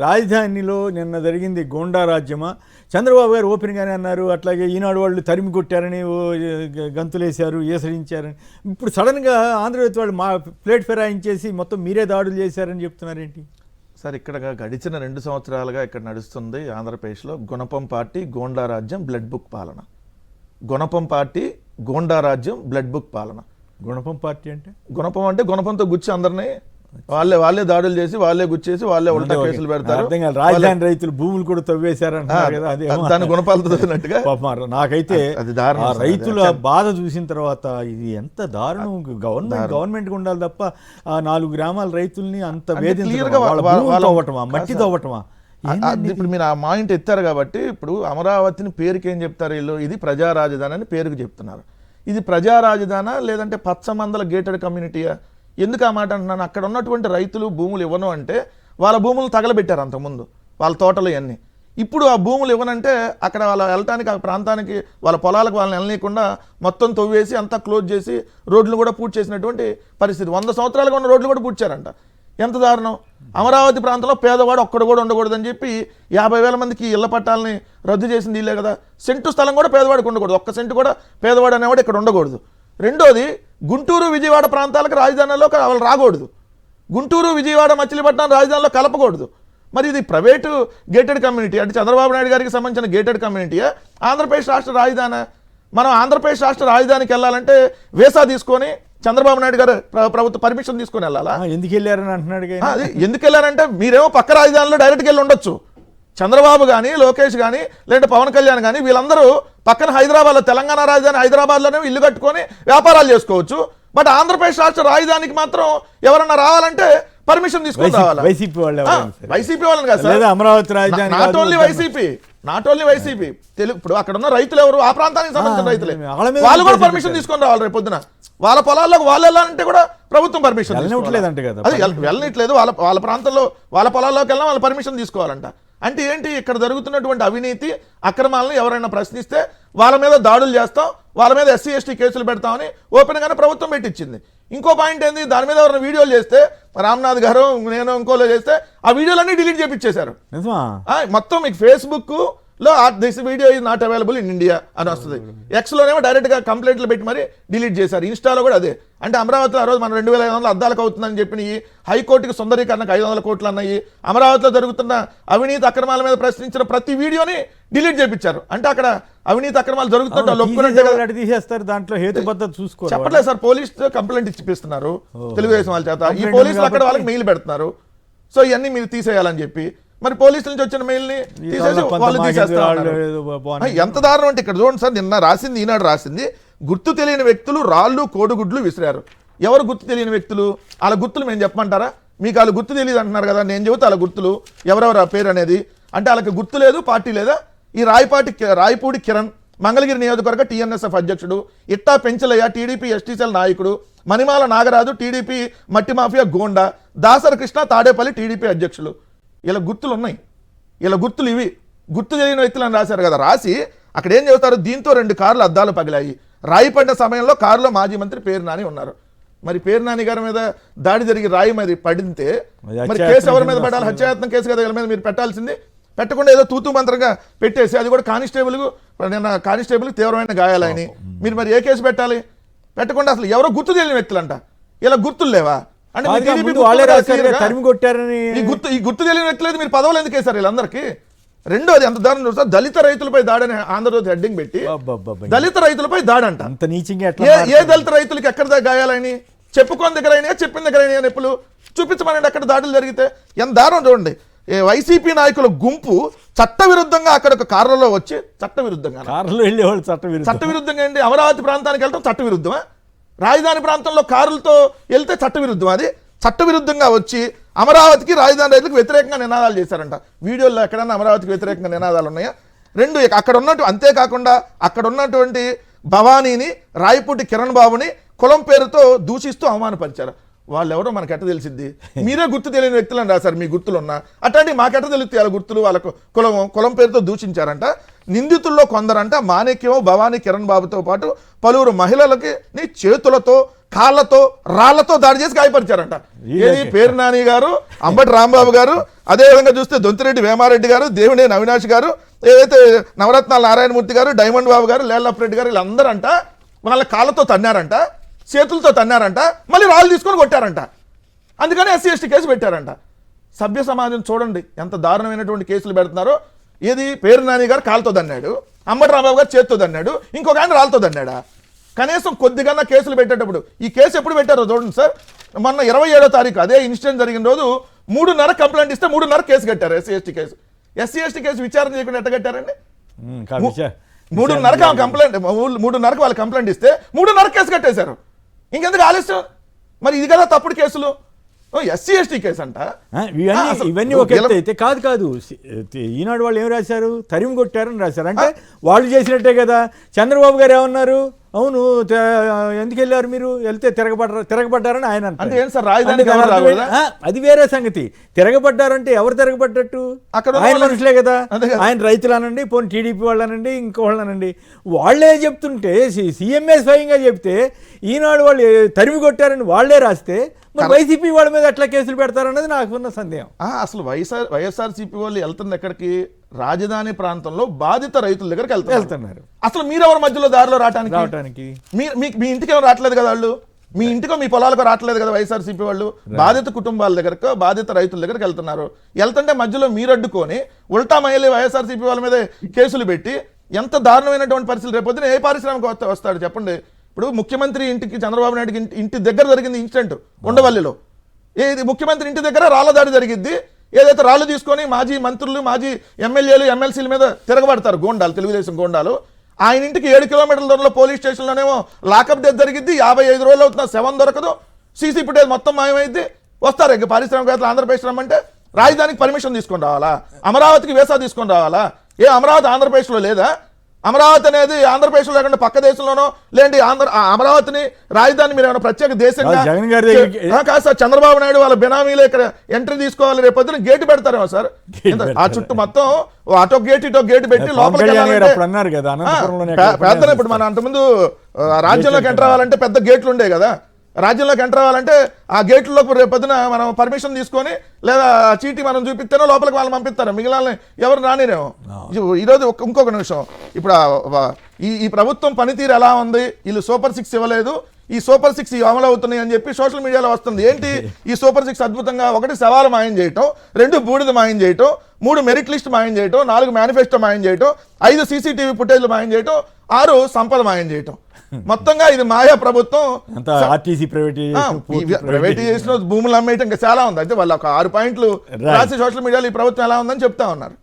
రాజధానిలో నిన్న జరిగింది గోండా రాజ్యమా? చంద్రబాబు గారు ఓపెన్గానే అన్నారు. అట్లాగే ఈనాడు వాళ్ళు తరిమి కొట్టారని, గంతులేశారు, ఏసరించారని. ఇప్పుడు సడన్గా ఆంధ్రజ్యోతి వాళ్ళు మా ప్లేట్ ఫిరాయించేసి మొత్తం మీరే దాడులు చేశారని చెప్తున్నారేంటి సార్? ఇక్కడ గడిచిన 2 సంవత్సరాలుగా ఇక్కడ నడుస్తుంది ఆంధ్రప్రదేశ్లో గుణపం పార్టీ గోండా రాజ్యం బ్లడ్ బుక్ పాలన. గుణపం పార్టీ గోండా రాజ్యం బ్లడ్ బుక్ పాలన. గుణపం పార్టీ అంటే గుణపంతో గుచ్చి అందరినీ వాళ్ళే దాడులు చేసి వాళ్ళే గుచ్చేసి వాళ్ళే ఉల్టా కేసులు పెడతారు. రాజధాని రైతులు భూములు కూడా తవ్వేశారంటారు కదా, దాని గుణపాలతో తవ్వినట్టుగా. నాకైతే రైతుల బాధ చూసిన తర్వాత ఇది ఎంత దారుణం. గవర్నమెంట్ ఉండాలి తప్ప ఆ 4 గ్రామాల రైతుల్ని అంత వేధించటమా, మట్టి తవ్వటమా? ఇప్పుడు మీరు ఆ మాయింట్ ఎత్తారు కాబట్టి, ఇప్పుడు అమరావతిని పేరుకి ఏం చెప్తారు వీళ్ళు? ఇది ప్రజా రాజధాని అని పేరుకు చెప్తున్నారు. ఇది ప్రజా రాజధానా లేదంటే పచ్చమందల గేటెడ్ కమ్యూనిటీయా? ఎందుకు ఆ మాట అంటున్నాను? అక్కడ ఉన్నటువంటి రైతులు భూములు ఇవ్వను అంటే వాళ్ళ భూములు తగలబెట్టారు అంతకుముందు, వాళ్ళ తోటలు ఇవన్నీ. ఇప్పుడు ఆ భూములు ఇవ్వనంటే అక్కడ వాళ్ళ వెళ్ళటానికి, ఆ ప్రాంతానికి వాళ్ళ పొలాలకు వాళ్ళని వెళ్ళనీయకుండా మొత్తం తవ్వేసి అంతా క్లోజ్ చేసి రోడ్లు కూడా పూర్తి చేసినటువంటి పరిస్థితి. 100 సంవత్సరాలుగా ఉన్న రోడ్లు కూడా పూడ్చారంట. ఎంత దారుణం! అమరావతి ప్రాంతంలో పేదవాడు ఒక్కడు కూడా ఉండకూడదని చెప్పి 50,000 మందికి ఇళ్ల పట్టాలని రద్దు చేసింది వీళ్ళే కదా. సెంటు స్థలం కూడా పేదవాడికి ఉండకూడదు, ఒక్క సెంటు కూడా పేదవాడు అనేవాడు ఇక్కడ ఉండకూడదు. రెండోది, గుంటూరు విజయవాడ ప్రాంతాలకు రాజధానిలో వాళ్ళు రాకూడదు. గుంటూరు విజయవాడ మచిలీపట్నం రాజధానిలో కలపకూడదు. మరి ఇది ప్రైవేటు గేటెడ్ కమ్యూనిటీ అంటే చంద్రబాబు నాయుడు గారికి సంబంధించిన గేటెడ్ కమ్యూనిటీయే ఆంధ్రప్రదేశ్ రాష్ట్ర రాజధాని. మనం ఆంధ్రప్రదేశ్ రాష్ట్ర రాజధానికి వెళ్ళాలంటే వీసా తీసుకొని చంద్రబాబు నాయుడు గారు ప్రభుత్వ పర్మిషన్ తీసుకొని వెళ్ళాలా? ఎందుకు వెళ్ళారని అంటున్నాడు. ఎందుకు వెళ్ళారంటే మీరేమో పక్క రాజధానిలో డైరెక్ట్గా వెళ్ళి ఉండొచ్చు. చంద్రబాబు కానీ, లోకేష్ కానీ, లేదంటే పవన్ కళ్యాణ్ కానీ వీళ్ళందరూ పక్కన హైదరాబాద్లో, తెలంగాణ రాజధాని హైదరాబాద్లోనే ఇల్లు కట్టుకొని వ్యాపారాలు చేసుకోవచ్చు. బట్ ఆంధ్రప్రదేశ్ రాష్ట్ర రాజధానికి మాత్రం ఎవరన్నా రావాలంటే పర్మిషన్ తీసుకొని రావాలి. వైసీపీ వాళ్ళని కాదు సార్, అమరావతి రాజధాని. నాట్ ఓన్లీ వైసీపీ ఇప్పుడు అక్కడ ఉన్న రైతులు ఎవరు? ఆ ప్రాంతానికి సంబంధించిన రైతులే. వాళ్ళు కూడా పర్మిషన్ తీసుకొని రావాలి. రేపు పొద్దున వాళ్ళ పొలాల్లోకి వాళ్ళు వెళ్ళాలంటే కూడా ప్రభుత్వం పర్మిషన్ వెళ్ళట్లేదంట కదా. అది వెళ్ళట్లేదు. వాళ్ళ ప్రాంతంలో వాళ్ళ పొలాల్లోకి వెళ్ళినా వాళ్ళ పర్మిషన్ తీసుకోవాలంట. అంటే ఏంటి? ఇక్కడ జరుగుతున్నటువంటి అవినీతి అక్రమాలను ఎవరైనా ప్రశ్నిస్తే వాళ్ళ మీద దాడులు చేస్తాం, వాళ్ళ మీద SC ST కేసులు పెడతామని ఓపెన్గానే ప్రభుత్వం పెట్టించింది. ఇంకో పాయింట్ ఏంది? దాని మీద ఎవరైనా వీడియోలు చేస్తే, రామ్నాథ్ గారు నేను ఇంకోలో చేస్తే ఆ వీడియోలన్నీ డిలీట్ చేయించేశారు. మొత్తం మీకు ఫేస్బుక్ లో this video is not available in India అని వస్తుంది. Xలోనేమో డైరెక్ట్గా కంప్లైంట్లు పెట్టి మరి డిలీట్ చేశారు. ఇన్స్టాలో కూడా అదే. అంటే అమరావతిలో ఆ రోజు మనం 2,500 అద్దాలకు అవుతుందని చెప్పినవి హైకోర్టుకి సుందరీకరణకు 500 కోట్లు అన్నాయి. అమరావతిలో జరుగుతున్న అవినీతి అక్రమాల మీద ప్రశ్నించిన ప్రతి వీడియోని డిలీట్ చేయించారు. అంటే అక్కడ అవినీతి అక్రమాలు జరుగుతుంటే తీసేస్తారు. దాంట్లో హేతుబద్ధత చూసుకో చెప్పట్లేదు సార్. పోలీస్ కంప్లైంట్ ఇచ్చిపిస్తున్నారు తెలుగుదేశం వాళ్ళ చేత. ఈ పోలీసులు అక్కడ వాళ్ళకి మెయిల్ పెడుతున్నారు. సో ఇవన్నీ మీరు తీసేయాలని చెప్పి మరి పోలీసుల నుంచి వచ్చిన మెయిల్ని తీసేసి వాళ్ళు తీసేస్తారు. ఎంత దారుణం అంటే ఇక్కడ చూడండి సార్, నిన్న రాసింది, ఈనాడు రాసింది, గుర్తు తెలియని వ్యక్తులు రాళ్ళు కోడిగుడ్లు విసిరారు. ఎవరు గుర్తు తెలియని వ్యక్తులు? వాళ్ళ గుర్తులు మేము చెప్పమంటారా? మీకు వాళ్ళు గుర్తు తెలియదు అంటున్నారు కదా, నేను చెబుతా వాళ్ళ గుర్తులు ఎవరెవరు ఆ పేరు అనేది. అంటే వాళ్ళకి గుర్తు లేదు, పార్టీ లేదా? ఈ రాయపూడి కిరణ్ మంగళగిరి నియోజకవర్గ TNSF అధ్యక్షుడు, ఇట్టా పెంచలయ్య టీడీపీ ST సెల్ నాయకుడు, మణిమాల నాగరాజు టీడీపీ మట్టి మాఫియా గోండా, దాసర కృష్ణ తాడేపల్లి టీడీపీ అధ్యక్షులు. ఇలా గుర్తులు ఉన్నాయి. ఇలా గుర్తులు ఇవి గుర్తు తెలియని వ్యక్తులని రాశారు కదా. రాసి అక్కడ ఏం చెబుతారు? దీంతో 2 కార్లు అద్దాలు పగిలాయి. రాయి పడిన సమయంలో కారులో మాజీ మంత్రి పేరు నాని ఉన్నారు. మరి పేరు నాని గారి మీద దాడి జరిగి రాయి మీద పడితే మరి కేసు ఎవరి మీద పడాలి? హత్యాయత్నం కేసు కదా వీళ్ళ మీద మీరు పెట్టాల్సింది. పెట్టకుండా ఏదో తూతూ మంత్రంగా పెట్టేసి, అది కూడా కానిస్టేబుల్ తీవ్రమైన గాయాలని మీరు మరి ఏ కేసు పెట్టాలి? పెట్టకుండా అసలు ఎవరో గుర్తు తెలియని వ్యక్తులంట. ఇలా గుర్తులు లేవా? అంటే ఈ గుర్తు తెలియని వ్యక్తులు మీరు పదవులు ఎందుకు వేశారు వీళ్ళందరికీ? రెండోది ఎంత దారుణం చూస్తా, దళిత రైతులపై దాడని ఆంధ్రజ్యోతి హెడ్డింగ్ పెట్టి దళిత రైతులపై దాడంట. ఏ దళిత రైతులకి ఎక్కడ గాయాలని? చెప్పుకోని దగ్గర అయినా, చెప్పిన దగ్గర అయినా నొప్పులు చూపించమనండి అక్కడ దాడులు జరిగితే. ఎంత దారుణం చూడండి. వైసీపీ నాయకుల గుంపు చట్టవిరుద్ధంగా అక్కడ ఒక కారులో వచ్చి చట్టవిరుద్ధంగా అండి అమరావతి ప్రాంతానికి వెళ్ళడం చట్టవిరుద్ధమా? రాజధాని ప్రాంతంలో కారులతో వెళ్తే చట్టవిరుద్ధం. అది చట్టవిరుద్ధంగా వచ్చి అమరావతికి రాజధాని రైతులకు వ్యతిరేకంగా నినాదాలు చేశారంట. వీడియోలో ఎక్కడన్నా అమరావతికి వ్యతిరేకంగా నినాదాలు ఉన్నాయా? రెండు అక్కడ ఉన్నట్టు. అంతేకాకుండా అక్కడ ఉన్నటువంటి భవానీని, రాయపూటి కిరణ్ బాబుని కులం పేరుతో దూషిస్తూ అవమానపరిచారు. వాళ్ళు ఎవరో మనకు ఎట్ట తెలిసిద్ది? మీరే గుర్తు తెలియని వ్యక్తులని రాశారు. మీ గుర్తులు ఉన్నా అట్లాంటి మాకెట్ట తెలుస్తాయి వాళ్ళ గుర్తులు? వాళ్ళకు కులం పేరుతో దూషించారంట. నిందితుల్లో కొందరంట మాణిక్యం, భవానీ, కిరణ్ బాబుతో పాటు పలువురు మహిళలకి చేతులతో కాళ్ళతో రాళ్లతో దాడి చేసి గాయపరిచారంట. ఏది పేరు నాని గారు, అంబటి రాంబాబు గారు, అదేవిధంగా చూస్తే దొంతిరెడ్డి వేమారెడ్డి గారు, దేవినేని అవినాష్ గారు, ఏదైతే నవరత్నాల నారాయణమూర్తి గారు, డైమండ్ బాబు గారు, లేల్లప్రెడ్డి గారు, వీళ్ళందరంట వాళ్ళ కాళ్ళతో తన్నారంట, చేతులతో తన్నారంట, మళ్ళీ రాళ్ళు తీసుకొని కొట్టారంట. అందుకని ఎస్సీ ఎస్టీ కేసు పెట్టారంట. సభ్య సమాజం చూడండి ఎంత దారుణమైనటువంటి కేసులు పెడుతున్నారో. ఏది పేరు నాని గారు కాళ్ళతో దన్నాడు, అంబటి రాంబాబు గారు చేతితో దన్నాడు, ఇంకొక ఆయన రాళ్ళతో దన్నాడా? కనీసం కొద్దిగా కేసులు పెట్టేటప్పుడు ఈ కేసు ఎప్పుడు పెట్టారో చూడండి సార్. మొన్న 27వ తారీఖు అదే ఇన్సిడెంట్ జరిగిన రోజు 3:30 కంప్లైంట్ ఇస్తే 3:30 కేసు కట్టారు. SC ST case. SC ST case విచారణ చేయకుండా ఎట్ట కట్టారండి? 3:30 కంప్లైంట్, 3:30 వాళ్ళు కంప్లైంట్ ఇస్తే 3:30 కేసు కట్టేశారు. ఇంకెందుకు ఆలస్యం? మరి ఇది కదా తప్పుడు కేసులు. ఎస్సీ ఎస్టీ కేసు అంట. ఇవన్నీ ఒక ఎత్తు అయితే కాదు. ఈనాడు వాళ్ళు ఏం రాశారు? తరిమి కొట్టారని రాశారు. అంటే వాళ్ళు చేసినట్టే కదా. చంద్రబాబు గారు ఏమన్నారు? అవును, ఎందుకు వెళ్ళారు మీరు? వెళ్తే తిరగబడ్డారని ఆయన అంటే ఏం సార్ రాజధాని అది వేరే సంగతి. తిరగబడ్డారంటే ఎవరు తిరగబడ్డట్టు? అక్కడ ఆయన మనుషులే కదా. ఆయన రైతులు అనండి, పోనీ టీడీపీ వాళ్ళనండి, ఇంకోళ్ళనండి, వాళ్ళే చెప్తుంటే సీఎంఏ స్వయంగా చెప్తే ఈనాడు వాళ్ళు తరిమి కొట్టారని వాళ్ళే రాస్తే మరి వైసీపీ వాళ్ళ మీద ఎట్లా కేసులు పెడతారన్నది నాకున్న సందేహం. అసలు వైఎస్ఆర్సీపీ వాళ్ళు వెళ్తుంది ఎక్కడికి? రాజధాని ప్రాంతంలో బాధిత రైతుల దగ్గరికి వెళ్తున్నారు. అసలు మీరెవరి మధ్యలో దారిలో రావటానికి? మీ ఇంటికి ఎవరు రావట్లేదు కదా వాళ్ళు. మీ ఇంటికో మీ పొలాలకు రావట్లేదు కదా వైఎస్ఆర్సీపీ వాళ్ళు. బాధిత కుటుంబాల దగ్గరకు, బాధిత రైతుల దగ్గరికి వెళ్తున్నారు. వెళ్తుంటే మధ్యలో మీరు అడ్డుకొని ఉల్టా మహిళ వైఎస్ఆర్సీపీ వాళ్ళ మీద కేసులు పెట్టి ఎంత దారుణమైనటువంటి పరిస్థితులు. రేపొద్దున ఏ పారిశ్రామిక వస్తాడు చెప్పండి? ఇప్పుడు ముఖ్యమంత్రి ఇంటికి, చంద్రబాబు నాయుడు ఇంటి దగ్గర జరిగింది ఇన్సిడెంట్ ఉండవల్లిలో. ఏది ముఖ్యమంత్రి ఇంటి దగ్గర రాళ్ల దాడి జరిగింది. ఏదైతే రాళ్ళు తీసుకొని మాజీ మంత్రులు, మాజీ ఎమ్మెల్యేలు, ఎమ్మెల్సీల మీద తిరగబడతారు గోండాలు, తెలుగుదేశం గోండాలు. ఆయన ఇంటికి 7 కిలోమీటర్ల దూరంలో పోలీస్ స్టేషన్లోనేమో లాకప్ డెత్ జరిగింది. 55 రోజులు అవుతున్నా శవం దొరకదు. సీసీ ఫుటేజ్ మొత్తం మాయమైంది. వస్తారు ఇంకా పారిశ్రామికవేత్తలు ఆంధ్రప్రదేశ్ రమ్మంటే రాజధానికి పర్మిషన్ తీసుకొని రావాలా? అమరావతికి వీసా తీసుకొని రావాలా? అమరావతి ఆంధ్రప్రదేశ్లో లేదా? అమరావతి అనేది ఆంధ్రప్రదేశ్లో లేకుండా పక్క దేశంలోనో లేండి. అమరావతిని రాజధాని మీరు ఏమైనా ప్రత్యేక దేశంగా కాదు సార్. చంద్రబాబు నాయుడు వాళ్ళ బినామీలు ఇక్కడ ఎంట్రీ తీసుకోవాలి. రేపొద్దున గేటు పెడతారేమో సార్. ఆ చుట్టూ మొత్తం అటో గేట్ ఇటో గేట్ పెట్టి లోపలికి పెద్ద. ఇప్పుడు మన అంతకుముందు రాజ్యంలోకి ఎంటర్ అవ్వాలంటే పెద్ద గేట్లు ఉండే కదా. రాజ్యంలోకి ఎంటర్ అవ్వాలంటే ఆ గేట్లలోకి రేపొద్దున మనం పర్మిషన్ తీసుకొని లేదా చీటీ మనం చూపిస్తేనే లోపలికి వాళ్ళని పంపిస్తారు. మిగిలిన ఎవరు రానిరేమో. ఈరోజు ఇంకొక నిమిషం. ఇప్పుడు ఈ ప్రభుత్వం పనితీరు ఎలా ఉంది? వీళ్ళు సూపర్ 6 ఇవ్వలేదు, ఈ సూపర్ 6 అమలు అవుతున్నాయి అని చెప్పి సోషల్ మీడియాలో వస్తుంది. ఏంటి ఈ సూపర్ 6 అద్భుతంగా? 1 సవాలు మాయం చేయటం, 2 బూడిద మాయం చేయటం, 3 మెరిట్ లిస్ట్ మాయం చేయటం, 4 మేనిఫెస్టో మాయం చేయటం, 5 సీసీటీవీ ఫుటేజ్లు మాయం చేయటం, 6 సంపద మాయం చేయటం. మొత్తంగా ఇది మాయా ప్రభుత్వం. ప్రైవేటైజేషన్, భూములు అమ్మేయటం ఇంకా చాలా ఉంది. అయితే వాళ్ళు ఒక 6 పాయింట్లు రాసి సోషల్ మీడియాలో ఈ ప్రభుత్వం ఎలా ఉందని చెప్తా ఉన్నారు.